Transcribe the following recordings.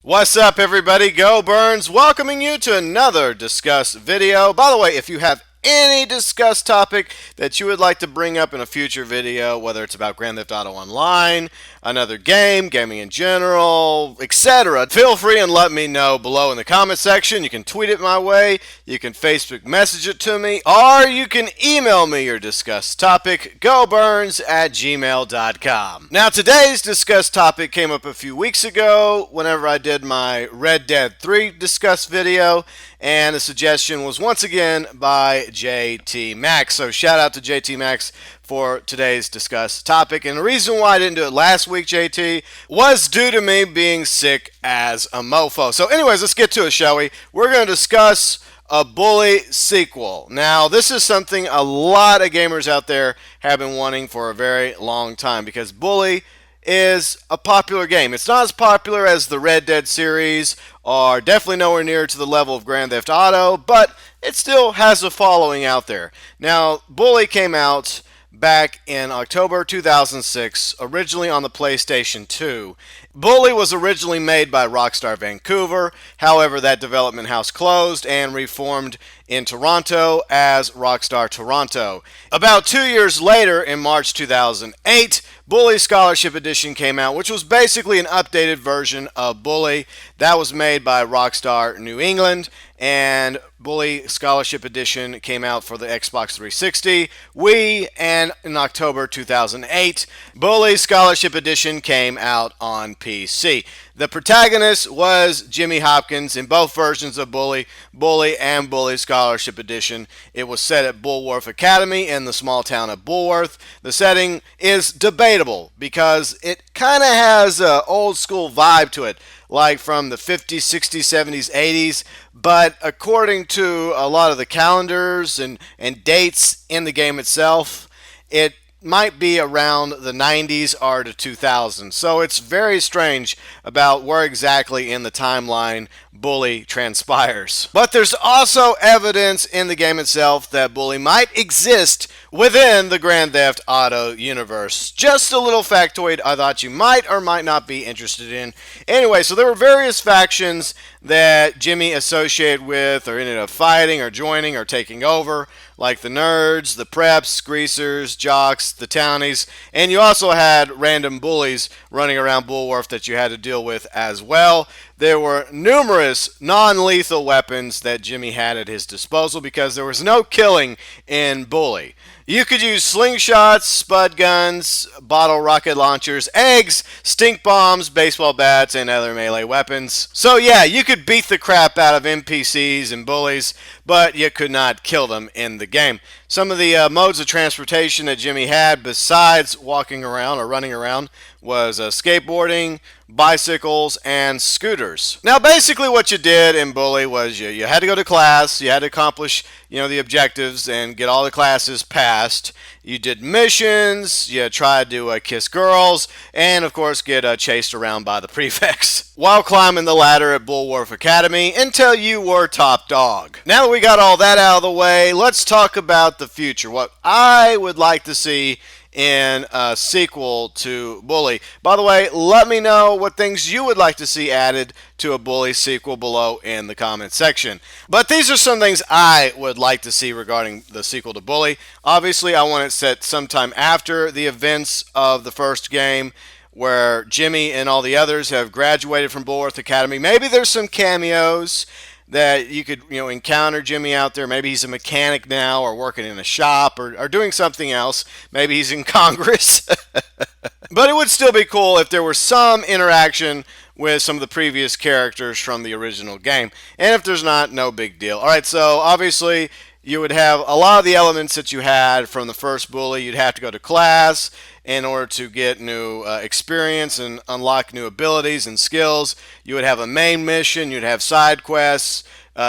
What's up, everybody? GeauxBurns welcoming you to another Discuss video. By the way, if you have any Discuss topic that you would like to bring up in a future video, whether it's about Grand Theft Auto Online, another game, gaming in general, etc., feel free and let me know below in the comment section. You can tweet it my way, you can Facebook message it to me, or you can email me your Discuss topic, GeauxBurns@gmail.com. Now, today's Discuss topic came up a few weeks ago whenever I did my Red Dead 3 Discuss video, and the suggestion was once again by JT Max. So shout out to JT Max for today's Discuss topic. And the reason why I didn't do it last week, JT, was due to me being sick as a mofo. So anyways, let's get to it, shall we? We're going to discuss a Bully sequel. Now, this is something a lot of gamers out there have been wanting for a very long time because Bully is a popular game. It's not as popular as the Red Dead series, or definitely nowhere near to the level of Grand Theft Auto, but it still has a following out there. Now, Bully came out back in October 2006, originally on the PlayStation 2. Bully was originally made by Rockstar Vancouver. However, that development house closed and reformed in Toronto as Rockstar Toronto. About 2 years later, in March 2008, Bully Scholarship Edition came out, which was basically an updated version of Bully. That was made by Rockstar New England, and Bully Scholarship Edition came out for the Xbox 360, Wii, and in October 2008, Bully Scholarship Edition came out on PC. The protagonist was Jimmy Hopkins in both versions of Bully and Bully Scholarship Edition. It was set at Bulworth Academy in the small town of Bulworth. The setting is debatable because it kind of has an old school vibe to it, like from the 50s, 60s, 70s, 80s, but according to a lot of the calendars and dates in the game itself, it might be around the 90s or the 2000s. So it's very strange about where exactly in the timeline Bully transpires. But there's also evidence in the game itself that Bully might exist within the Grand Theft Auto universe. Just a little factoid I thought you might or might not be interested in. Anyway, so there were various factions that Jimmy associated with or ended up fighting or joining or taking over, like the nerds, the preps, greasers, jocks, the townies, and you also had random bullies running around Bulworth that you had to deal with as well. There were numerous non-lethal weapons that Jimmy had at his disposal because there was no killing in Bully. You could use slingshots, spud guns, bottle rocket launchers, eggs, stink bombs, baseball bats, and other melee weapons. So yeah, you could beat the crap out of NPCs and bullies, but you could not kill them in the game. Some of the modes of transportation that Jimmy had besides walking around or running around was skateboarding, bicycles, and scooters. Now basically what you did in Bully was you had to go to class, you had to accomplish the objectives and get all the classes passed. You did missions, you tried to kiss girls, and of course get chased around by the prefects while climbing the ladder at Bulworth Academy until you were top dog. Now that we got all that out of the way, let's talk about the future. What I would like to see in a sequel to Bully. By the way, let me know what things you would like to see added to a Bully sequel below in the comment section. But these are some things I would like to see regarding the sequel to Bully. Obviously, I want it set sometime after the events of the first game, where Jimmy and all the others have graduated from Bulworth Academy. Maybe there's some cameos that you could encounter Jimmy out there. Maybe he's a mechanic now or working in a shop or doing something else. Maybe he's in Congress. But it would still be cool if there were some interaction with some of the previous characters from the original game. And if there's not, no big deal. Alright, so obviously you would have a lot of the elements that you had from the first Bully. You'd have to go to class in order to get new experience and unlock new abilities and skills. You would have a main mission, you'd have side quests,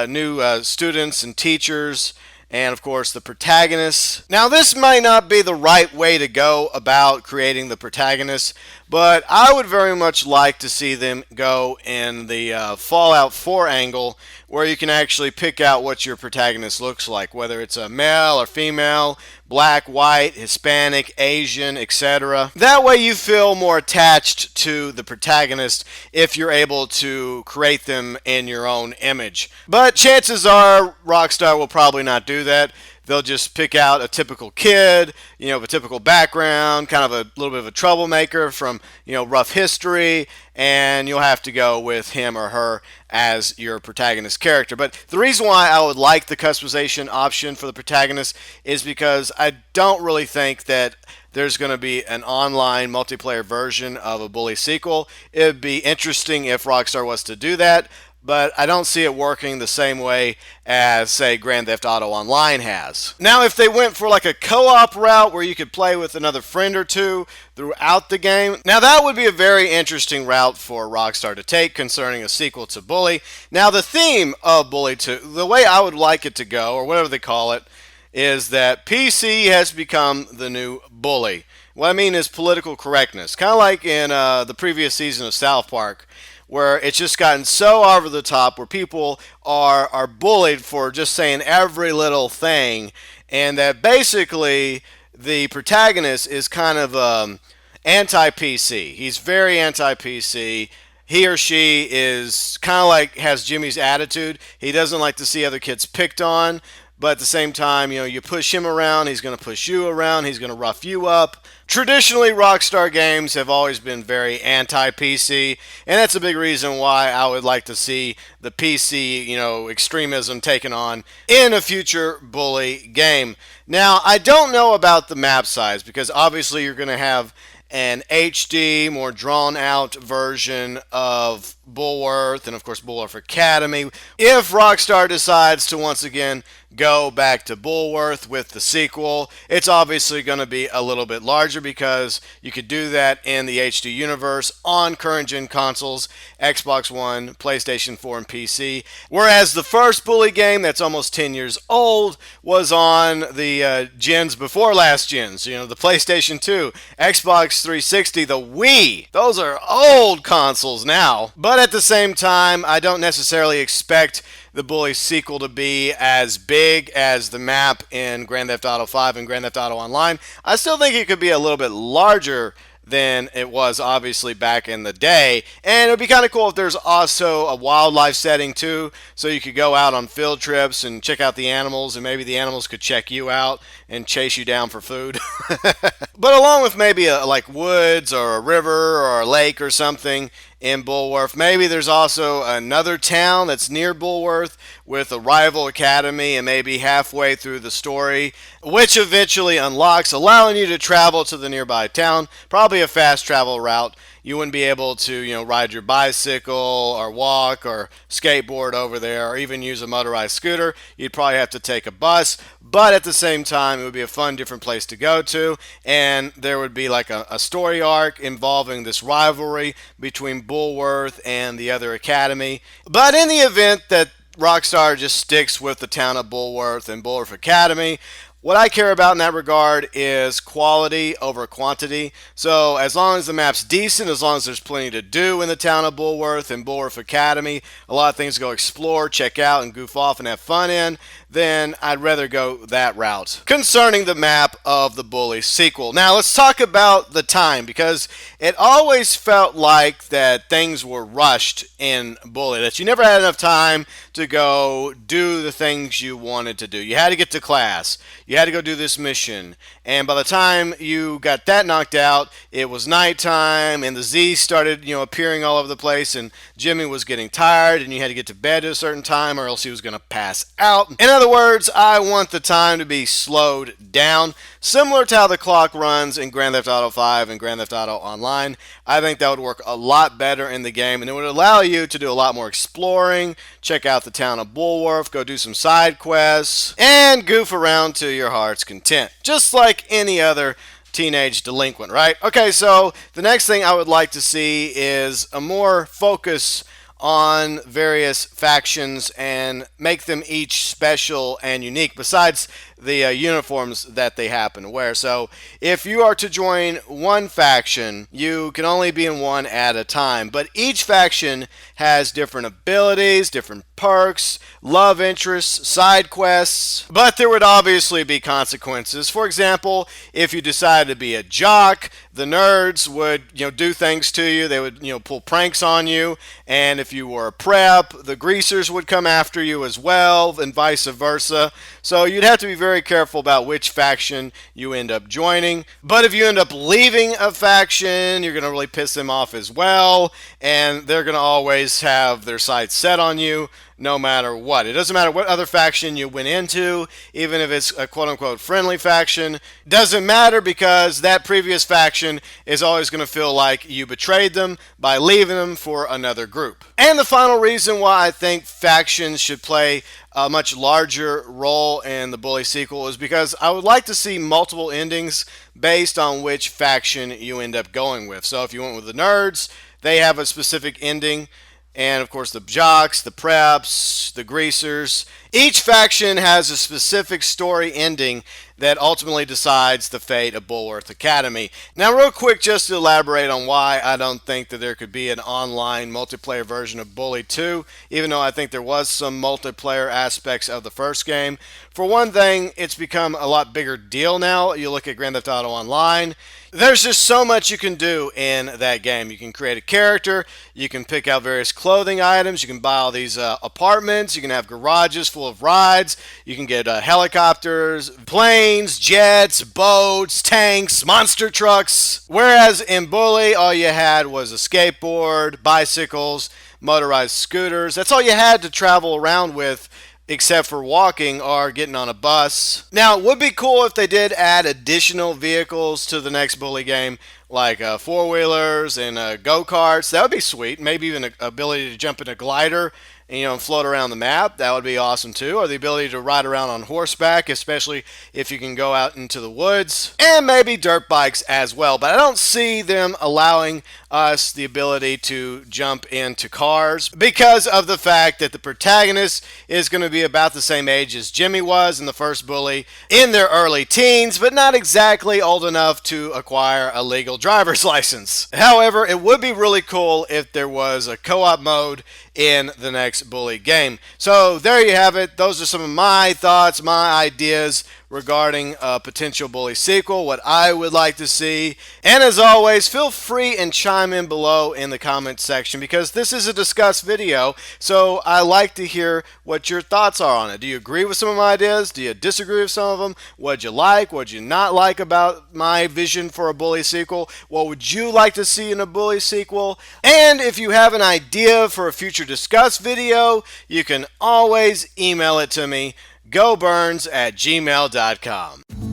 new students and teachers, and of course the protagonists. Now this might not be the right way to go about creating the protagonists, but I would very much like to see them go in the Fallout 4 angle where you can actually pick out what your protagonist looks like, whether it's a male or female, black, white, Hispanic, Asian, etc. That way you feel more attached to the protagonist if you're able to create them in your own image. But chances are Rockstar will probably not do that. They'll just pick out a typical kid, of a typical background, kind of a little bit of a troublemaker from, rough history, and you'll have to go with him or her as your protagonist character. But the reason why I would like the customization option for the protagonist is because I don't really think that there's going to be an online multiplayer version of a Bully sequel. It would be interesting if Rockstar was to do that, but I don't see it working the same way as, say, Grand Theft Auto Online has. Now, if they went for like a co-op route where you could play with another friend or two throughout the game, now that would be a very interesting route for Rockstar to take concerning a sequel to Bully. Now, the theme of Bully 2, the way I would like it to go, or whatever they call it, is that PC has become the new bully. What I mean is political correctness, kind of like in the previous season of South Park, where it's just gotten so over the top where people are bullied for just saying every little thing, and that basically the protagonist is kind of anti-PC. He's very anti-PC. He or she is kind of like has Jimmy's attitude. He doesn't like to see other kids picked on, but at the same time, you push him around, he's going to push you around, he's going to rough you up. Traditionally, Rockstar games have always been very anti-PC, and that's a big reason why I would like to see the PC, extremism taken on in a future Bully game. Now, I don't know about the map size, because obviously you're going to have an HD, more drawn out version of Bullworth and of course Bullworth Academy. If Rockstar decides to once again go back to Bullworth with the sequel, it's obviously going to be a little bit larger because you could do that in the HD universe on current gen consoles, Xbox One, PlayStation 4, and PC. Whereas the first Bully game, that's almost 10 years old, was on the gens before last gens. The PlayStation 2, Xbox 360, the Wii. Those are old consoles now. But at the same time, I don't necessarily expect the Bully sequel to be as big as the map in Grand Theft Auto 5 and Grand Theft Auto Online. I still think it could be a little bit larger than it was obviously back in the day. And it would be kind of cool if there's also a wildlife setting too, so you could go out on field trips and check out the animals, and maybe the animals could check you out and chase you down for food. But along with maybe like woods or a river or a lake or something in Bullworth. Maybe there's also another town that's near Bullworth with a rival academy, and maybe halfway through the story, which eventually unlocks, allowing you to travel to the nearby town. Probably a fast travel route. You wouldn't be able to, ride your bicycle or walk or skateboard over there or even use a motorized scooter. You'd probably have to take a bus, but at the same time, it would be a fun, different place to go to, and there would be like a story arc involving this rivalry between Bullworth and the other academy. But in the event that Rockstar just sticks with the town of Bullworth and Bullworth Academy, what I care about in that regard is quality over quantity. So as long as the map's decent, as long as there's plenty to do in the town of Bullworth and Bullworth Academy, a lot of things to go explore, check out, and goof off and have fun in, then I'd rather go that route. Concerning the map of the Bully sequel. Now let's talk about the time, because it always felt like that things were rushed in Bully, that you never had enough time to go do the things you wanted to do. You had to get to class. You had to go do this mission. And by the time you got that knocked out, it was nighttime, and the Z started, appearing all over the place, and Jimmy was getting tired, and you had to get to bed at a certain time, or else he was going to pass out. In other words, I want the time to be slowed down, similar to how the clock runs in Grand Theft Auto 5 and Grand Theft Auto Online. I think that would work a lot better in the game, and it would allow you to do a lot more exploring, check out the town of Bullworth, go do some side quests, and goof around to your heart's content, just like any other teenage delinquent, right? Okay, so the next thing I would like to see is a more focus on various factions and make them each special and unique, besides the uniforms that they happen to wear. So if you are to join one faction, you can only be in one at a time. But each faction has different abilities, different perks, love interests, side quests. But there would obviously be consequences. For example, if you decided to be a jock, the nerds would, do things to you. They would, pull pranks on you. And if you were a prep, the greasers would come after you as well, and vice versa. So you'd have to be very careful about which faction you end up joining. But if you end up leaving a faction, you're going to really piss them off as well. And they're going to always have their sights set on you, no matter what. It doesn't matter what other faction you went into, even if it's a quote-unquote friendly faction. Doesn't matter, because that previous faction is always going to feel like you betrayed them by leaving them for another group. And the final reason why I think factions should play a much larger role in the Bully sequel is because I would like to see multiple endings based on which faction you end up going with. So if you went with the nerds, they have a specific ending. And of course the jocks, the preps, the greasers. Each faction has a specific story ending that ultimately decides the fate of Bulworth Academy. Now real quick, just to elaborate on why I don't think that there could be an online multiplayer version of Bully 2, even though I think there was some multiplayer aspects of the first game. For one thing, it's become a lot bigger deal now. You look at Grand Theft Auto Online, there's just so much you can do in that game. You can create a character, you can pick out various clothing items, you can buy all these apartments, you can have garages full of rides, you can get helicopters, planes, jets, boats, tanks, monster trucks. Whereas in Bully, all you had was a skateboard, bicycles, motorized scooters. That's all you had to travel around with, except for walking or getting on a bus. Now, it would be cool if they did add additional vehicles to the next Bully game, like four-wheelers and go-karts. That would be sweet. Maybe even an ability to jump in a glider and float around the map. That would be awesome too. Or the ability to ride around on horseback, especially if you can go out into the woods. And maybe dirt bikes as well. But I don't see them allowing us the ability to jump into cars, because of the fact that the protagonist is going to be about the same age as Jimmy was in the first Bully, in their early teens, but not exactly old enough to acquire a legal driver's license. However, it would be really cool if there was a co-op mode in the next Bully game. So there you have it. Those are some of my thoughts, my ideas regarding a potential Bully sequel, what I would like to see. And as always, feel free and chime in below in the comments section, because this is a discuss video, so I like to hear what your thoughts are on it. Do you agree with some of my ideas? Do you disagree with some of them? What'd you like? What'd you not like about my vision for a Bully sequel? What would you like to see in a Bully sequel? And if you have an idea for a future discuss video, you can always email it to me, GeauxBurns@gmail.com.